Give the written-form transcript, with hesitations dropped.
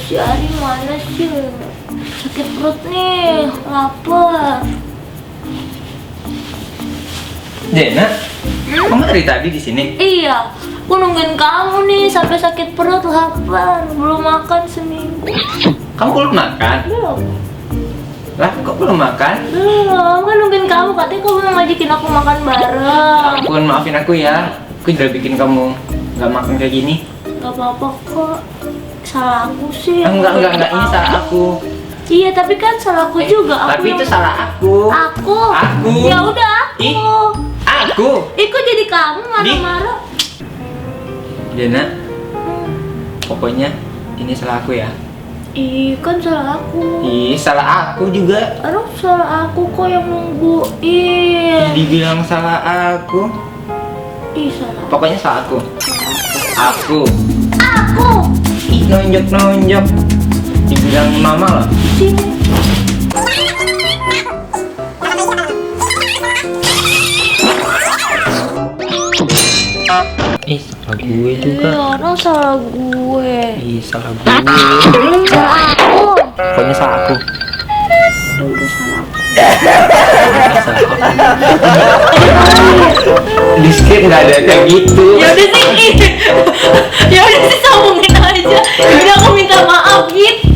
si Ari mana sih? Sakit perut nih, lapar. Jena, kamu dari tadi di sini? Iya, aku nungguin kamu nih sampai sakit perut, lapar. Belum makan seminggu. Kamu belum makan? Belum. Lah, kok belum makan? Belum, kan nungguin kamu. Katanya kamu mau ngajakin aku makan bareng. Ampun, maafin aku ya. Aku udah bikin kamu nggak makan kayak gini. Gak apa-apa kok. Salah aku sih. Enggak, ini salah aku. Iya, tapi kan salah aku juga. Tapi itu salah aku. Aku. Ya udah aku. Aku. Ikut jadi kamu marah-marah. Jena, pokoknya ini salah aku ya. Ih, kan salah aku. Ih, salah aku juga. Aduh, salah aku kok yang nungguin. Dibilang salah aku. Ih, salah. Pokoknya salah aku. Aku. Aku. Ih, nonjok. Dibilang mama lah. Sini. Ih, salah gue juga. Orang salah gue. Ih, salah gue. Salah aku. Pokoknya salah aku. Udah salah aku. Di skip nggak ada kayak gitu. Ya udah sih. Ya udah sih, sambungin aja. Udah aku minta maaf gitu.